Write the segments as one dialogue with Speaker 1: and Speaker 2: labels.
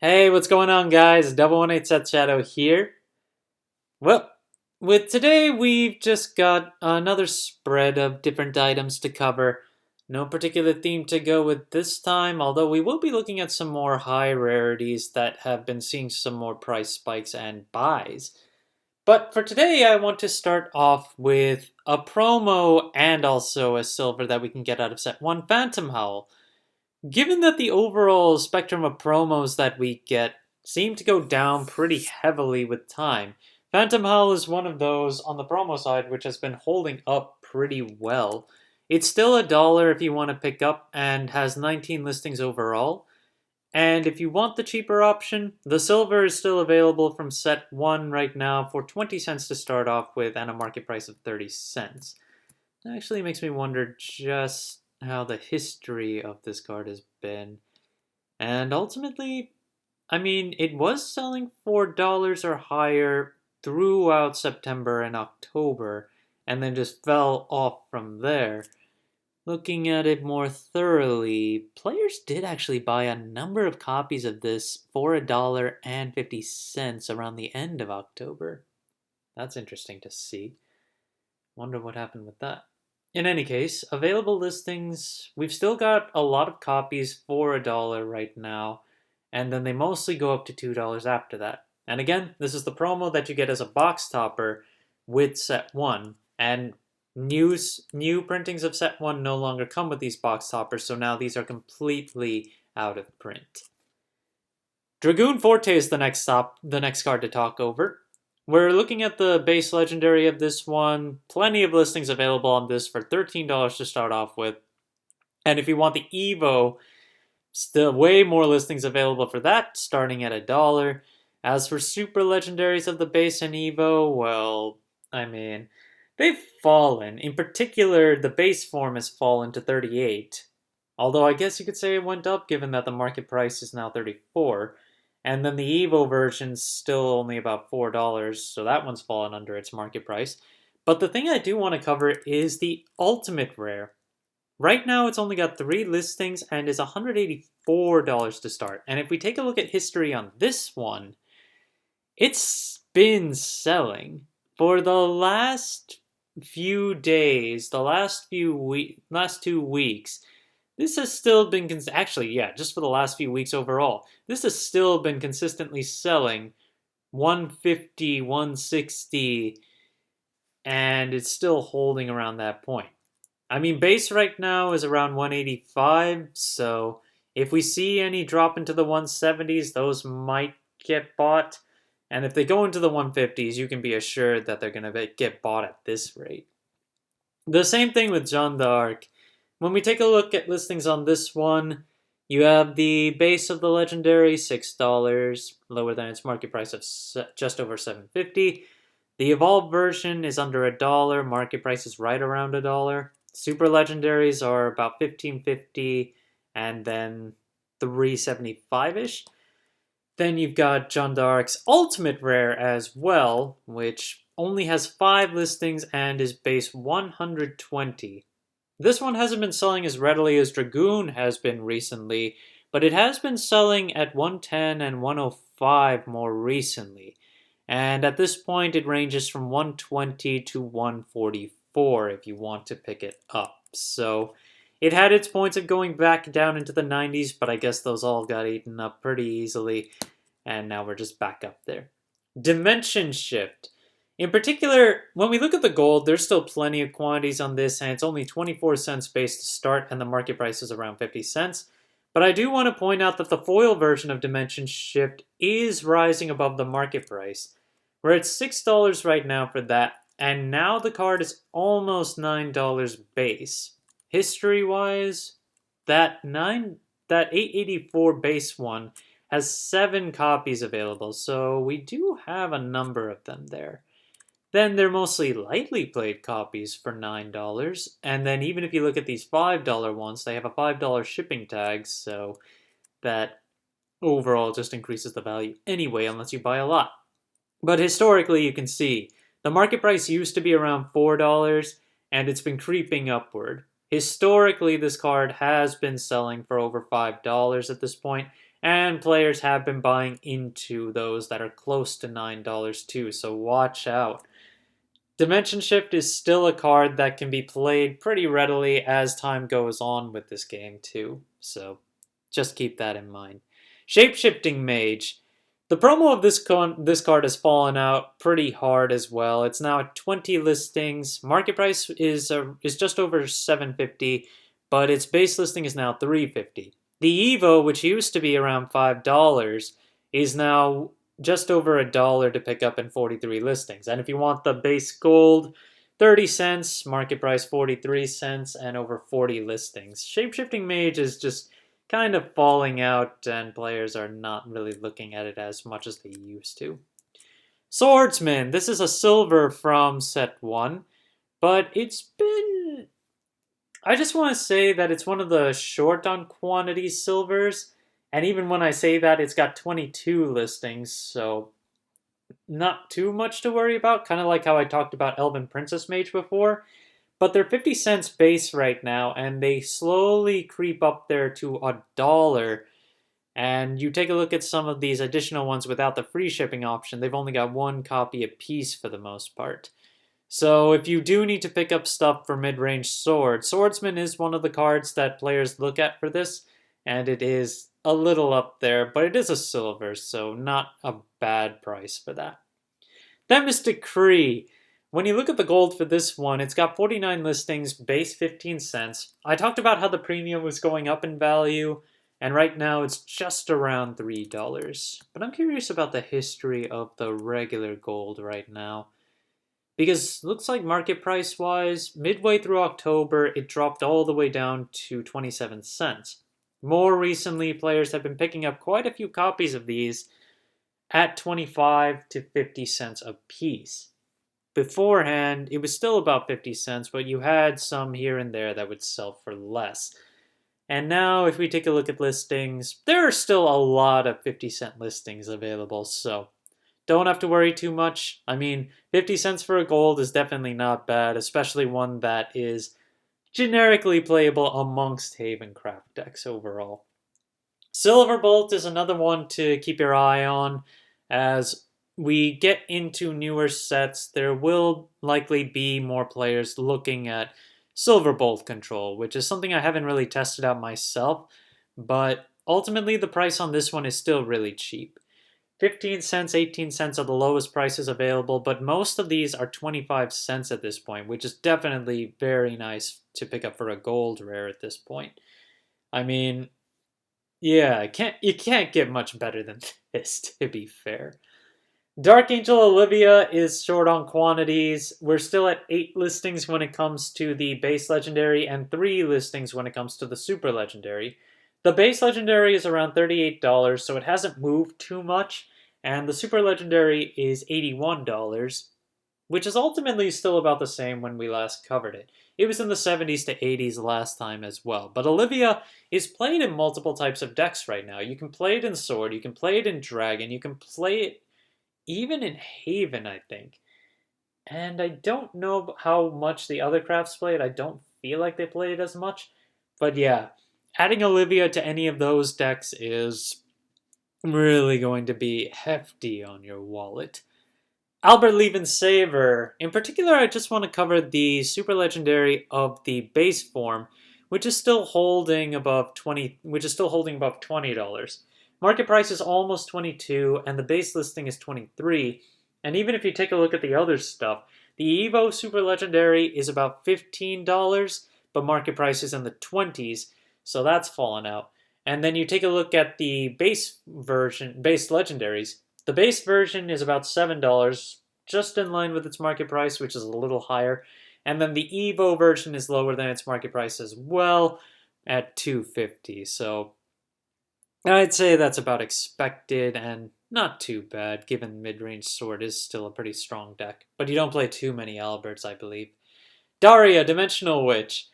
Speaker 1: Hey, what's going on, guys? Double 18 Set Shadow here. Well, with today, we've just got another spread of different items to cover. No particular theme to go with this time, although we will be looking at some more high rarities that have been seeing some more price spikes and buys. But for today, I want to start off with a promo and also a silver that we can get out of set 1 Phantom Howl. Given that the overall spectrum of promos that we get seem to go down pretty heavily with time, Phantom Howl is one of those on the promo side which has been holding up pretty well. It's still $1 if you want to pick up and has 19 listings overall. And if you want the cheaper option, the silver is still available from set 1 right now for 20 cents to start off with and a market price of 30 cents. That actually makes me wonder just how the history of this card has been. And ultimately, I mean, it was selling $4 or higher throughout September and October, and then just fell off from there. Looking at it more thoroughly, players did actually buy a number of copies of this for $1.50 around the end of October. That's interesting to see. Wonder what happened with that. In any case, available listings, we've still got a lot of copies for $1 right now, and then they mostly go up to $2 after that. And again, this is the promo that you get as a box topper with set 1, and new printings of set 1 no longer come with these box toppers, so now these are completely out of print. Dragoon Forte is the next card to talk over. We're looking at the base legendary of this one. Plenty of listings available on this for $13 to start off with. And if you want the Evo, still way more listings available for that, starting at $1. As for super legendaries of the base and Evo, well, I mean, they've fallen. In particular, the base form has fallen to 38. Although I guess you could say it went up given that the market price is now 34. And then the Evo version's still only about $4, so that one's fallen under its market price. But the thing I do want to cover is the Ultimate Rare. Right now it's only got 3 listings and is $184 to start. And if we take a look at history on this one, it's been selling for the last few days, the last 2 weeks. This has still been, just for the last few weeks overall, this has still been consistently selling 150, 160, and it's still holding around that point. I mean, base right now is around 185, so if we see any drop into the 170s, those might get bought. And if they go into the 150s, you can be assured that they're going to get bought at this rate. The same thing with Jeanne d'Arc. When we take a look at listings on this one, you have the base of the legendary, $6, lower than its market price of just over $7.50. The evolved version is under $1, market price is right around $1. Super legendaries are about $15.50 and then $3.75-ish. Then you've got Jeanne d'Arc's Ultimate Rare as well, which only has 5 listings and is base 120. This one hasn't been selling as readily as Dragoon has been recently, but it has been selling at 110 and 105 more recently. And at this point, it ranges from 120 to 144 if you want to pick it up. So it had its points of going back down into the 90s, but I guess those all got eaten up pretty easily, and now we're just back up there. Dimension Shift. In particular, when we look at the gold, there's still plenty of quantities on this, and it's only 24 cents base to start, and the market price is around 50 cents. But I do want to point out that the foil version of Dimension Shift is rising above the market price. We're at $6 right now for that, and now the card is almost $9 base. History-wise, that 884 base one has 7 copies available, so we do have a number of them there. Then they're mostly lightly played copies for $9. And then even if you look at these $5 ones, they have a $5 shipping tag, so that overall just increases the value anyway, unless you buy a lot. But historically, you can see the market price used to be around $4, and it's been creeping upward. Historically, this card has been selling for over $5 at this point, And players have been buying into those that are close to $9 too, so watch out. Dimension Shift is still a card that can be played pretty readily as time goes on with this game too, so just keep that in mind. Shapeshifting Mage. The promo of this card has fallen out pretty hard as well. It's now at 20 listings. Market price is just over 750, but its base listing is now 350. The Evo, which used to be around $5, is now just over $1 to pick up in 43 listings. And if you want the base gold, 30 cents, market price 43 cents, and over 40 listings. Shapeshifting Mage is just kind of falling out, and players are not really looking at it as much as they used to. Swordsman. This is a silver from set 1, but it's been... I just want to say that it's one of the short on quantity silvers, and even when I say that, it's got 22 listings, so not too much to worry about, kind of like how I talked about Elven Princess Mage before. But they're 50 cents base right now, and they slowly creep up there to $1. And you take a look at some of these additional ones without the free shipping option, they've only got one copy a piece for the most part. So if you do need to pick up stuff for mid-range sword, Swordsman is one of the cards that players look at for this, and it is a little up there, but it is a silver, so not a bad price for that. Themis Decree. When you look at the gold for this one, it's got 49 listings, base 15 cents. I talked about how the premium was going up in value, and right now it's just around $3. But I'm curious about the history of the regular gold right now. Because looks like market price wise, midway through October, it dropped all the way down to 27 cents. More recently, players have been picking up quite a few copies of these at 25 to 50 cents a piece. Beforehand, it was still about 50 cents, but you had some here and there that would sell for less. And now, if we take a look at listings, there are still a lot of 50-cent listings available, so don't have to worry too much. I mean, 50 cents for a gold is definitely not bad, especially one that is generically playable amongst Havencraft decks overall. Silverbolt is another one to keep your eye on. As we get into newer sets, there will likely be more players looking at Silverbolt control, which is something I haven't really tested out myself, but ultimately the price on this one is still really cheap. 15 cents, 18 cents are the lowest prices available, but most of these are 25 cents at this point, which is definitely very nice to pick up for a gold rare at this point. I mean, yeah, you can't get much better than this, to be fair. Dark Angel Olivia is short on quantities. We're still at 8 listings when it comes to the base legendary and 3 listings when it comes to the super legendary. The base legendary is around $38, so it hasn't moved too much, and the super legendary is $81, which is ultimately still about the same when we last covered it. It was in the 70s to 80s last time as well. But Olivia is played in multiple types of decks right now. You can play it in Sword, you can play it in Dragon, you can play it even in Haven, I think. And I don't know how much the other crafts play it. I don't feel like they play it as much. But yeah, adding Olivia to any of those decks is really going to be hefty on your wallet. Albert Liebensaver. In particular, I just want to cover the super legendary of the base form, which is still holding above $20. Market price is almost 22, and the base listing is 23. And even if you take a look at the other stuff, the Evo Super Legendary is about $15, but market price is in the 20s, so that's fallen out. And then you take a look at the base legendaries. The base version is about $7, just in line with its market price, which is a little higher. And then the Evo version is lower than its market price as well, at $250. So I'd say that's about expected and not too bad, given mid-range sword is still a pretty strong deck. But you don't play too many Alberts, I believe. Daria, Dimensional Witch.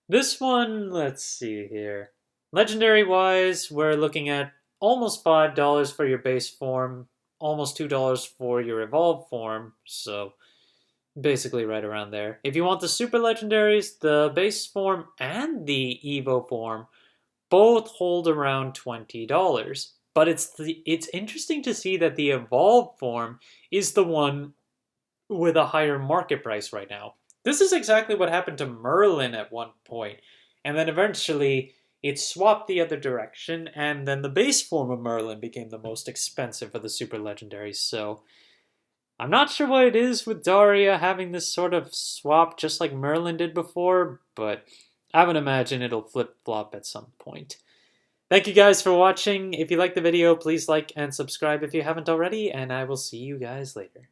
Speaker 1: This one, let's see here. Legendary-wise, we're looking at almost $5 for your base form, almost $2 for your evolved form, so basically right around there. If you want the super legendaries, the base form and the Evo form both hold around $20. But it's interesting to see that the evolved form is the one with a higher market price right now. This is exactly what happened to Merlin at one point, and then eventually it swapped the other direction, and then the base form of Merlin became the most expensive for the super legendaries. So I'm not sure what it is with Daria having this sort of swap just like Merlin did before, but I would imagine it'll flip-flop at some point. Thank you guys for watching. If you liked the video, please like and subscribe if you haven't already, and I will see you guys later.